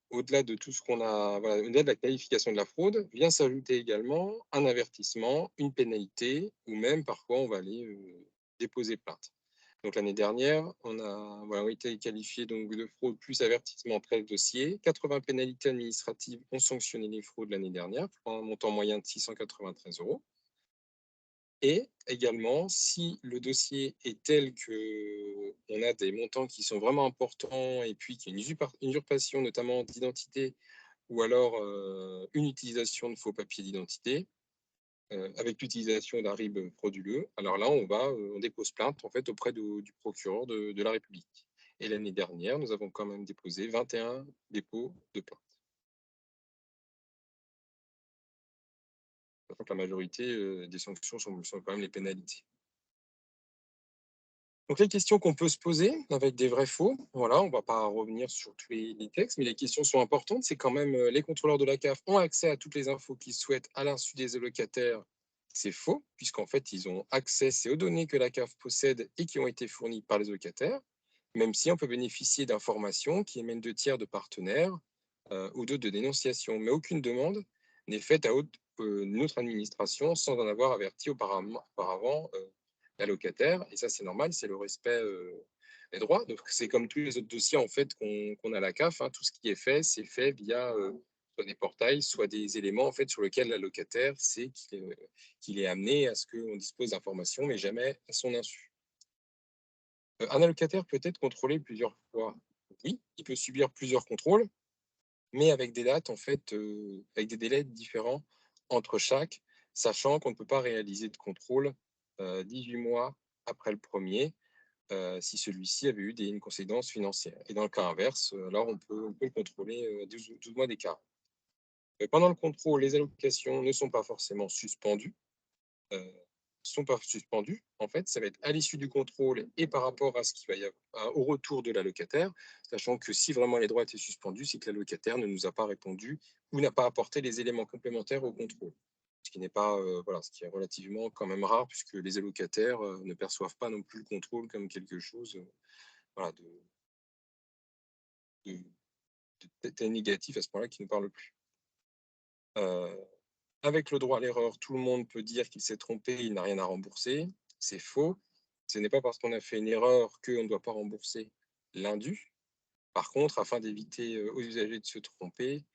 au-delà de tout ce qu'on a, voilà, au-delà de la qualification de la fraude, vient s'ajouter également un avertissement, une pénalité, ou même parfois on va aller déposer plainte. Donc l'année dernière, on a été qualifié donc de fraude plus avertissement 13 dossiers. 80 pénalités administratives ont sanctionné les fraudes l'année dernière pour un montant moyen de 693 €. Et également, si le dossier est tel qu'on a des montants qui sont vraiment importants et puis qu'il y a une usurpation notamment d'identité ou alors une utilisation de faux papiers d'identité avec l'utilisation d'un RIB frauduleux, alors là, on dépose plainte en fait auprès du procureur de la République. Et l'année dernière, nous avons quand même déposé 21 dépôts de plainte. Sachant que la majorité des sanctions sont quand même les pénalités. Donc les questions qu'on peut se poser avec des vrais faux, voilà, on ne va pas revenir sur tous les textes, mais les questions sont importantes. C'est quand même les contrôleurs de la CAF ont accès à toutes les infos qu'ils souhaitent à l'insu des allocataires. C'est faux, puisqu'en fait, ils ont accès aux données que la CAF possède et qui ont été fournies par les allocataires, même si on peut bénéficier d'informations qui émènent de tiers de partenaires ou d'autres de dénonciation. Mais aucune demande n'est faite à notre administration sans en avoir averti auparavant l'allocataire. Et ça, c'est normal, c'est le respect des droits. Donc, c'est comme tous les autres dossiers en fait qu'on a à la CAF. Hein. Tout ce qui est fait, c'est fait via soit des portails, soit des éléments en fait sur lesquels l'allocataire sait qu'il est amené à ce qu'on dispose d'informations, mais jamais à son insu. Un allocataire peut être contrôlé plusieurs fois. Oui, il peut subir plusieurs contrôles, mais avec des dates, en fait, avec des délais différents entre chaque, sachant qu'on ne peut pas réaliser de contrôle 18 mois après le premier, si celui-ci avait eu une conséquence financière. Et dans le cas inverse, alors on peut le contrôler 12 mois d'écart. Pendant le contrôle, les allocations ne sont pas forcément suspendues. En fait, ça va être à l'issue du contrôle et par rapport à ce qu'il va y avoir au retour de l'allocataire, sachant que si vraiment les droits étaient suspendus, c'est que l'allocataire ne nous a pas répondu ou n'a pas apporté les éléments complémentaires au contrôle. Ce qui n'est pas, ce qui est relativement quand même rare puisque les allocataires ne perçoivent pas non plus le contrôle comme quelque chose de négatif à ce point-là qui ne parle plus. Avec le droit à l'erreur, tout le monde peut dire qu'il s'est trompé, il n'a rien à rembourser. C'est faux. Ce n'est pas parce qu'on a fait une erreur qu'on ne doit pas rembourser l'indu. Par contre, afin d'éviter aux usagers de se tromper,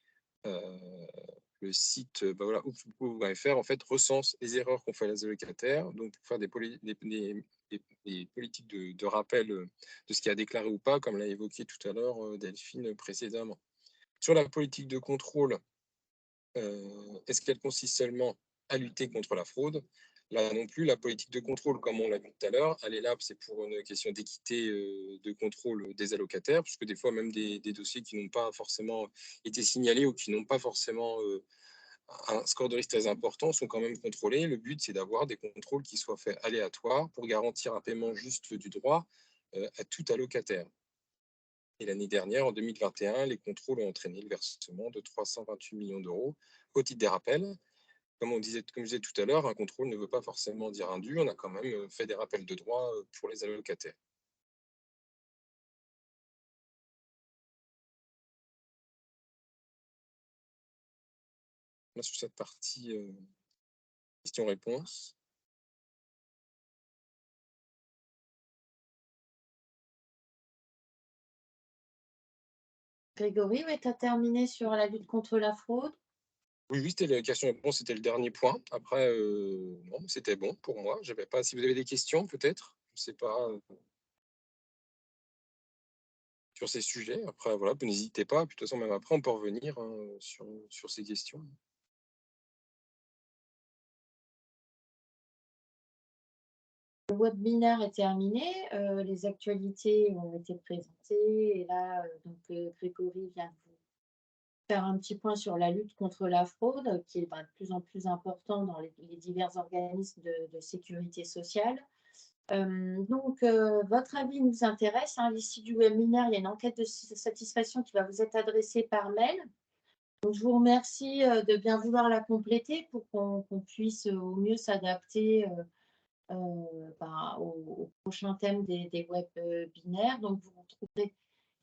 le site oopsboucou.fr en fait recense les erreurs qu'ont fait les allocataires, donc pour faire des politiques de rappel de ce qui a déclaré ou pas, comme l'a évoqué tout à l'heure Delphine précédemment. Sur la politique de contrôle, est-ce qu'elle consiste seulement à lutter contre la fraude? Là non plus, la politique de contrôle, comme on l'a vu tout à l'heure, elle est là, c'est pour une question d'équité de contrôle des allocataires, puisque des fois, même des dossiers qui n'ont pas forcément été signalés ou qui n'ont pas forcément un score de risque très important sont quand même contrôlés. Le but, c'est d'avoir des contrôles qui soient faits aléatoires pour garantir un paiement juste du droit à tout allocataire. Et l'année dernière, en 2021, les contrôles ont entraîné le versement de 328 millions d'euros. Au titre des rappels, comme je disais tout à l'heure, un contrôle ne veut pas forcément dire un dû. On a quand même fait des rappels de droit pour les allocataires. Là, sur cette partie questions-réponses. Grégory, tu as terminé sur la lutte contre la fraude. Oui, c'était la question-réponse, c'était le dernier point. Après, non, c'était bon pour moi. J'avais pas. Si vous avez des questions, peut-être, je ne sais pas, sur ces sujets. Après, voilà, n'hésitez pas. Puis, de toute façon, même après, on peut revenir sur ces questions. Le webinaire est terminé, les actualités ont été présentées et là, Grégory vient de vous faire un petit point sur la lutte contre la fraude qui est de plus en plus important dans les divers organismes de sécurité sociale. Votre avis nous intéresse. À l'issue du webinaire, il y a une enquête de satisfaction qui va vous être adressée par mail. Donc, je vous remercie de bien vouloir la compléter pour qu'on puisse au mieux s'adapter au prochain thème des webinaires. Donc, vous retrouverez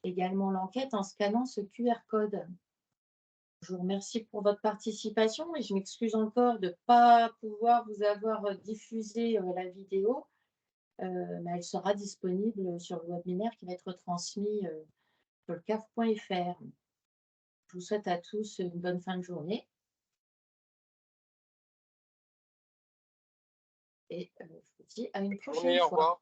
également l'enquête en scannant ce QR code. Je vous remercie pour votre participation et je m'excuse encore de ne pas pouvoir vous avoir diffusé la vidéo, mais elle sera disponible sur le webinaire qui va être transmis sur le caf.fr. Je vous souhaite à tous une bonne fin de journée et je vous dis à une prochaine Au fois. revoir.